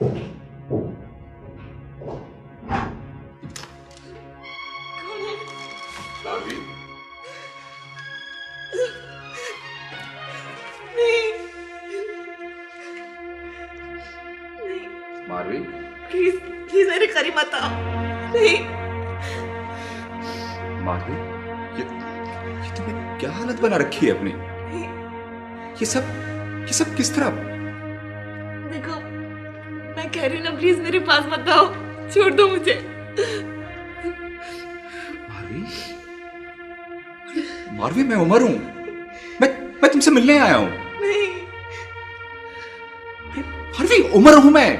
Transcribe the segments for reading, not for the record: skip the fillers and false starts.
Madhavi, Madhavi, please please मेरे करीब मत आओ। नहीं माधवी, ये तुमने क्या हालत बना रखी है अपनी? ये सब किस तरह? देखो, मैं कह रही हूँ ना, प्लीज मेरे पास मत आओ, छोड़ दो मुझे। माधवी, माधवी, मैं उमर हूं। मैं तुमसे मिलने आया हूं। नहीं माधवी, उमर हूं मैं।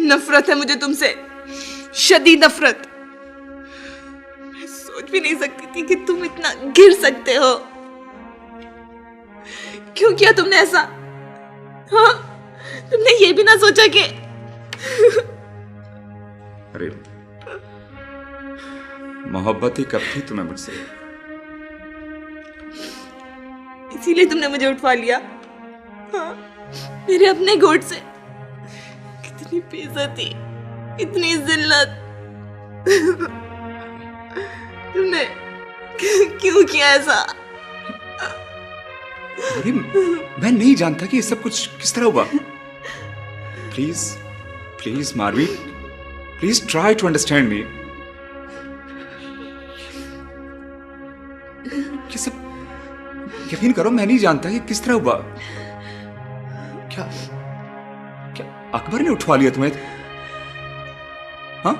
नफरत है मुझे तुमसे, शदीद नफरत। मैं सोच भी नहीं सकती थी कि तुम इतना गिर सकते हो। क्यों किया तुमने ऐसा? हाँ, तुमने ये भी ना सोचा कि अरे, मोहब्बत ही कब थी तुम्हें मुझसे? इसीलिए तुमने मुझे उठवा लिया। हाँ, मेरे अपने गोद से। कितनी बेइज्जती, इतनी जिल्लत। तुमने क्यों किया ऐसा? अरे, मैं नहीं जानता कि ये सब कुछ किस तरह हुआ। Please please Madhavi, please try to understand me. ये सब यकीन करो, मैं नहीं जानता कि किस तरह हुआ। क्या क्या अकबर ने उठवा लिया तुम्हें? हाँ,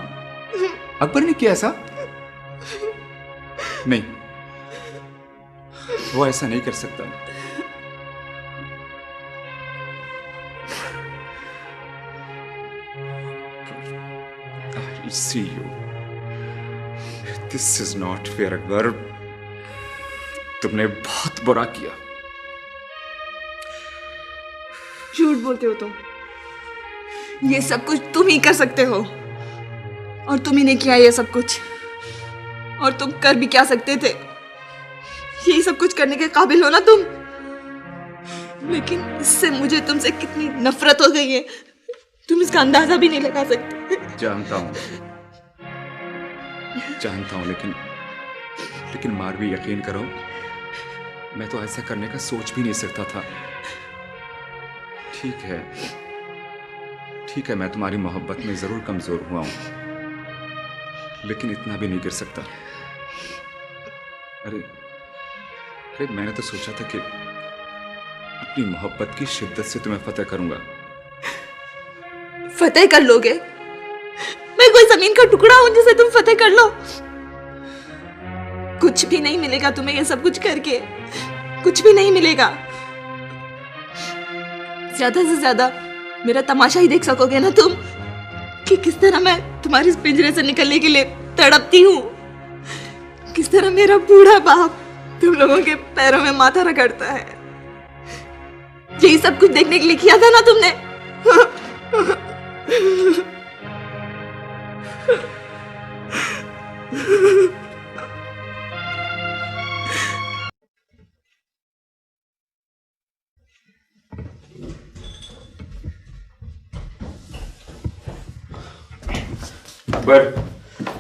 अकबर ने किया ऐसा? नहीं, वो ऐसा नहीं कर सकता। I see you. This is not fair, Akbar. तुमने बहुत बुरा किया। झूठ बोलते हो तुम। ये सब कुछ तुम ही कर सकते हो, और तुम ही ने किया ये सब कुछ। और तुम कर भी क्या सकते थे? यही सब कुछ करने के काबिल हो ना तुम। लेकिन इससे मुझे तुमसे कितनी नफरत हो गई है, तुम इसका अंदाजा भी नहीं लगा सकते। जानता हूं, लेकिन माधवी, यकीन करो, मैं तो ऐसा करने का सोच भी नहीं सकता था। ठीक है, मैं तुम्हारी मोहब्बत में जरूर कमजोर हुआ हूं, लेकिन इतना भी नहीं गिर सकता। अरे, मैंने तो सोचा था कि अपनी मोहब्बत की शिद्दत से तुम्हें फतेह करूंगा। फतेह कर लोगे? मैं कोई जमीन का टुकड़ा हूं जिसे तुम फतेह कर लो? कुछ भी नहीं मिलेगा तुम्हें ये सब कुछ करके, कुछ भी नहीं मिलेगा। ज्यादा से ज्यादा मेरा तमाशा ही देख सकोगे ना तुम, कि किस तरह मैं तुम्हारे इस पिंजरे से निकलने के लिए तड़पती हूँ, किस तरह मेरा बूढ़ा बाप तुम लोगों के पैरों में माथा रगड़ता है। यही सब कुछ देखने के लिए किया था ना तुमने?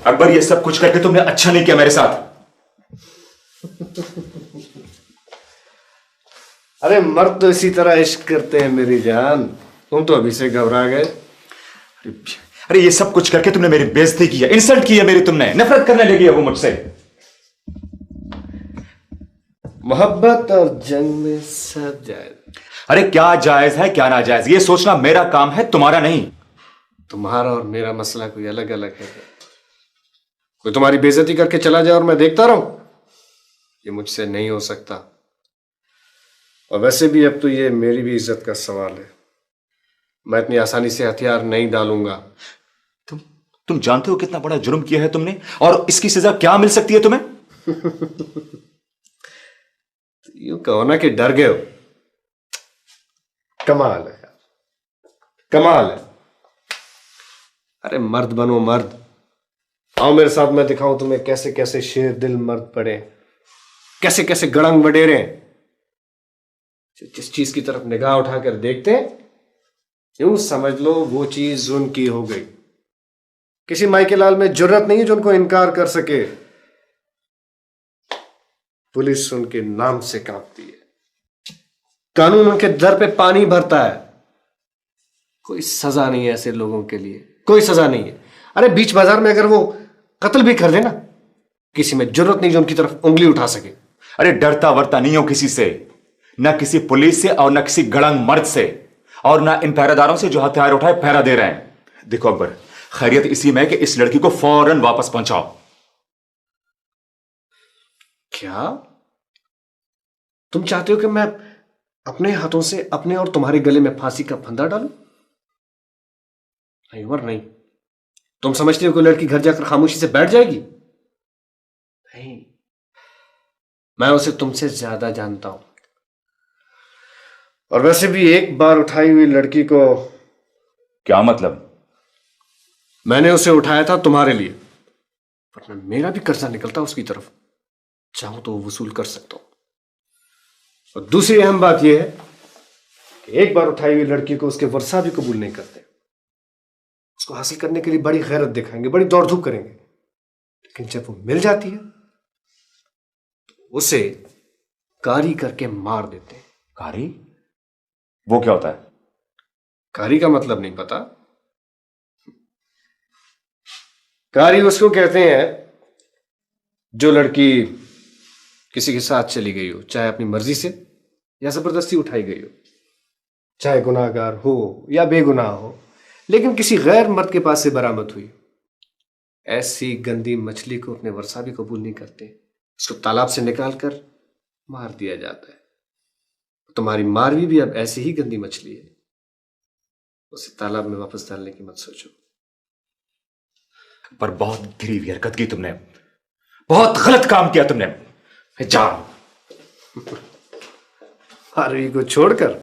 अकबर, ये सब कुछ करके तुमने अच्छा नहीं किया मेरे साथ। अरे, मर्द तो इसी तरह इश्क करते हैं मेरी जान। तुम तो अभी से घबरा गए। अरे, ये सब कुछ करके तुमने मेरी बेइज्जती की है, इंसल्ट की है मेरी, तुमने नफरत करने लगी है वो मुझसे। मोहब्बत और जंग में सब जायज। अरे, क्या जायज है क्या नाजायज, ये सोचना मेरा काम है, तुम्हारा नहीं। तुम्हारा और मेरा मसला कोई अलग अलग है? कोई तुम्हारी बेइज्जती करके चला जाए और मैं देखता रहूं? ये मुझसे नहीं हो सकता। और वैसे भी अब तो ये मेरी भी इज्जत का सवाल है। मैं इतनी आसानी से हथियार नहीं डालूंगा। तुम जानते हो कितना बड़ा जुर्म किया है तुमने, और इसकी सजा क्या मिल सकती है तुम्हें? यूं कहो ना कि डर गए हो। कमाल है यार, कमाल है। अरे मर्द बनो, मर्द। आओ मेरे साथ, मैं दिखाऊं तुम्हें कैसे कैसे शेर दिल मर्द पड़े। कैसे कैसे गड़ंग वडेरे हैं। जिस चीज की तरफ निगाह उठाकर देखते हैं, यूं समझ लो वो चीज उनकी हो गई। किसी माइकेलाल में जुर्रत नहीं है जो उनको इनकार कर सके। पुलिस उनके नाम से कांपती है, कानून उनके दर पे पानी भरता है। कोई सजा नहीं है ऐसे लोगों के लिए, कोई सजा नहीं है। अरे बीच बाजार में अगर वो कत्ल भी कर देना, किसी में जुर्रत नहीं जो उनकी तरफ उंगली उठा सके। अरे डरता वरता नहीं हो किसी से, ना किसी पुलिस से और ना किसी गड़ंग मर्द से, और ना इन पहरेदारों से जो हथियार उठाए पहरा दे रहे हैं। देखो अकबर, खैरियत इसी में कि इस लड़की को फौरन वापस पहुंचाओ। क्या तुम चाहते हो कि मैं अपने हाथों से अपने और तुम्हारे गले में फांसी का फंदा डालूं? नहीं उमर, नहीं। तुम समझते हो कि लड़की घर जाकर खामोशी से बैठ जाएगी? नहीं, मैं उसे तुमसे ज्यादा जानता हूं। और वैसे भी एक बार उठाई हुई लड़की को। क्या मतलब? मैंने उसे उठाया था तुम्हारे लिए, वरना मेरा भी कर्जा निकलता उसकी तरफ। चाहूं तो वो वसूल कर सकता हूं। और दूसरी अहम बात यह है कि एक बार उठाई हुई लड़की को उसके वर्षा भी कबूल नहीं करते। उसको हासिल करने के लिए बड़ी गैरत दिखाएंगे, बड़ी दौड़ धूप करेंगे, लेकिन जब वो मिल जाती है तो उसे कारी करके मार देते हैं। कारी? वो क्या होता है? कारी का मतलब नहीं पता? कारी उसको कहते हैं जो लड़की किसी के साथ चली गई हो, चाहे अपनी मर्जी से या जबरदस्ती उठाई गई हो, चाहे गुनाहगार हो या बेगुनाह हो, लेकिन किसी गैर मर्द के पास से बरामद हुई। ऐसी गंदी मछली को अपने वर्षा भी कबूल नहीं करते, उसको तालाब से निकालकर मार दिया जाता है। तुम्हारी मारवी भी अब ऐसी ही गंदी मछली है, उसे तालाब में वापस डालने की मत सोचो। पर बहुत गिरी हरकत की तुमने, बहुत गलत काम किया तुमने। जाओ। मारवी को छोड़कर